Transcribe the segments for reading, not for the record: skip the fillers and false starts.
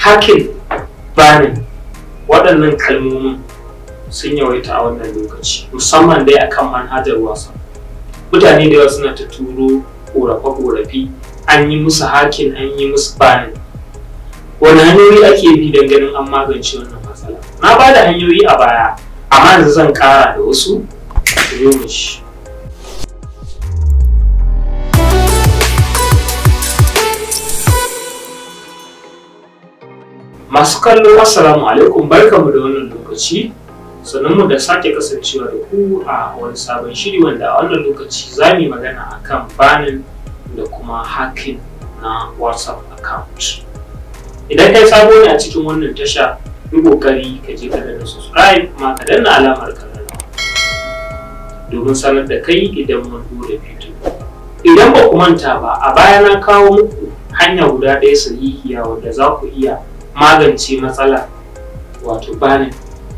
hacking, banning, waɗannan kalmomin sun yawaita a wannan lokaci, musamman dai akan manhajar WhatsApp. Mutane da yawa suna ta turo ƙorafe-ƙorafi, an yi musu hacking, an yi musu banning. Wani hanyoyi ake bi don ganin an magance wannan matsala? Na ba da hanyoyi a baya, amma yanzu zan ƙara da wasu. Masu kallo, assalamu alaikum, barkamu da wannan lokaci, sannan da sake kasancewa da ku a wani sabon shiri wanda a wannan lokaci za mu yi magana akan banning da kuma hacking na WhatsApp account. Idan kai sabo ne a cikin wannan tasha, yi kokari ka je ka danna subscribe kuma ka danna alamar kararrawa domin sanar da kai idan mun dora bidiyo. Idan ba ku manta ba, a baya na kawo muku hanya guda ɗaya sahihiya wanda za ku iya magance matsala, wato banning.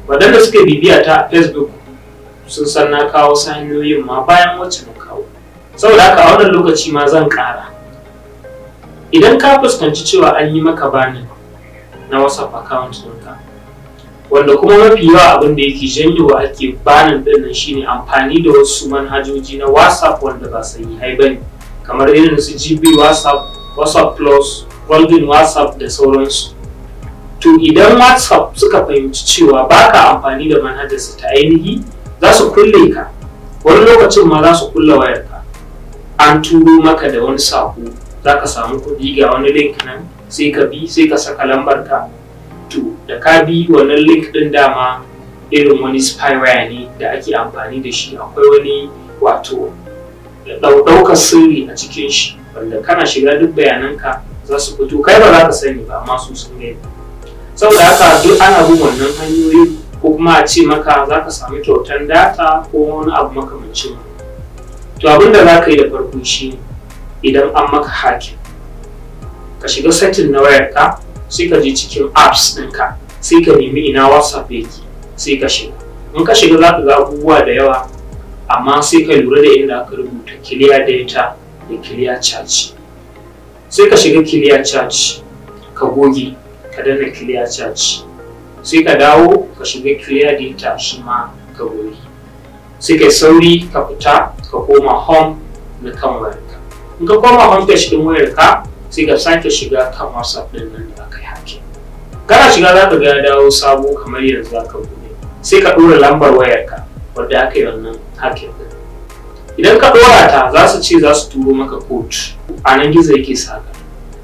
Waɗanda suka bibiya ta a Facebook sun san na kawo wasu hanyoyin ma bayan wacce na kawo. Saboda haka a wannan lokaci ma zan ƙara. Idan ka fuskanci cewa an yi maka banning na WhatsApp account ɗinka, wanda kuma mafi yawa abin da yake janyowa ake banning ɗin nan shine amfani da wasu manhajoji na WhatsApp wanda ba sahihai bane, kamar irin su GB WhatsApp, WhatsApp Plus, Golden WhatsApp da sauransu. To idan WhatsApp suka fahimci cewa baka amfani da manhajarsa ta ainihi, za su kulle ka. Wani lokacin ma za su kulle wayarka. An turo maka da wani sako, za ka samu kuɗi ga wani link nan, sai ka bi, sai ka saka lambarka. To da ka bi wannan link ɗin, dama irin wani spyware ne da ake amfani da shi. Akwai wani wato ɗaukar sirri a cikin shi, wanda kana shiga duk bayananka za su fito. Kai ba za ka sani ba, amma su sun gani. Saboda haka duk ana bin wannan hanyoyi, ko kuma a ce maka za ka sami kyautar data ko wani abu makamancin. To abin da za ka yi da farko shi ne, idan an maka hacking, ka shiga setting na wayarka, sai ka je cikin apps ɗinka, sai ka nemi ina WhatsApp yake, sai ka shiga. In ka shiga za ka ga abubuwa da yawa, amma sai ka lura da inda aka rubuta clear data da clear charge. Sai ka shiga clear charge, ka goge, ka danna clear charge, sai ka dawo ka shiga clear data, shi ma ka goge. Sai kai sauri ka fita ka koma home na kan wayarka. In ka koma home page din wayarka, sai ka sake shiga kan WhatsApp din nan da aka yi hacking. Kana shiga za ka ga ya dawo sabo kamar yanzu za ka bude. Sai ka ɗora lambar wayarka wadda aka yi wannan hacking din. Idan ka ɗora ta, za su ce za su turo maka code. A nan gizo yake saka,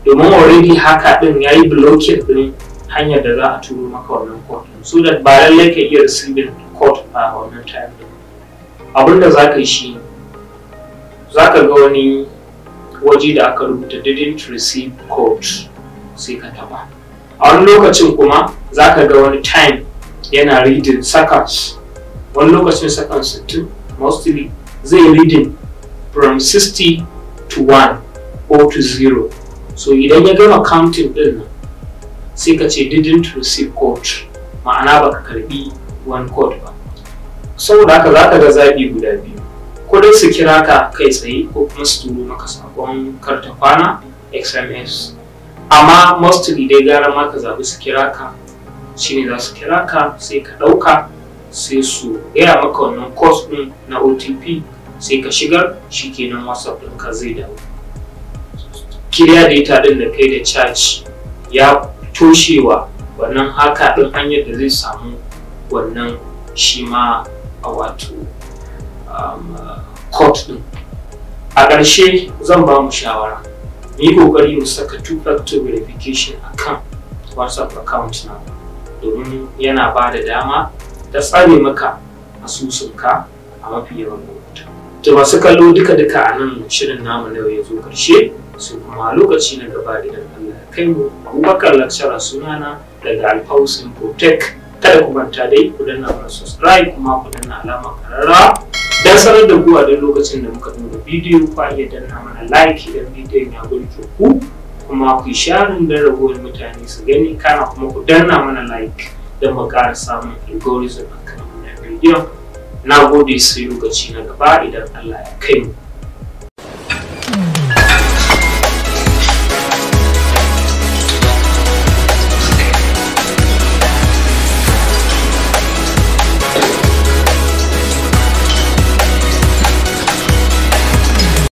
domin already haka din ya yi blocking din hanyar da za a turo maka wannan code, so that ba lallai ka iya receiving code a wannan time din. Abin da za ka yi shi, za ka ga wani waje da aka rubuta didn't receive code, sai ka taba. A wani lokacin kuma za ka ga wani time yana reading seconds, wani lokacin seconds 60, mostly zai reading from 60 to 1 or to 0. So idan ya gama counting din nan, sai ka ce didn't receive code, ma'ana baka karbi one code ba. Saboda haka za ka ga zaɓi guda biyu, ko dai su kira ka kai tsaye ko kuma su turo maka sakon karta kwana SMS. Amma mostly dai gara ma ka zaɓi su kira ka, shine za su kira ka, sai ka ɗauka, sai su gaya maka wannan code ɗin na OTP, sai ka shigar, shikenan WhatsApp ɗinka zai dawo. Clear data ɗin da kai da charge ya toshewa wannan haka ɗin hanyar da zai samu wannan shi ma a wato code ɗin. A ƙarshe zan ba mu shawara, mu yi ƙoƙari mu saka two-factor verification akan WhatsApp account na, domin yana ba da dama ta tsare maka asusunka a mafi yawan lokuta. To masu kallo, duka-duka a nan shirin namu na yau ya zo ƙarshe. Sai kuma lokaci na gaba idan Allah ya kai mu. Abubakar Lecturer sunana daga AL-FAUZ Tech. Kada ku manta dai ku danna mana subscribe kuma ku danna alamar kararrawa dan sanar da ku a duk lokacin da muka dora bidiyo. Ku iya danna mana like idan bidiyon ya burge ku, kuma ku sharing da ragowar mutane su gani, kana kuma ku danna mana like don mu ƙara samun algorithm akan wannan bidiyon. Na gode, sai lokaci na gaba idan Allah ya kai mu.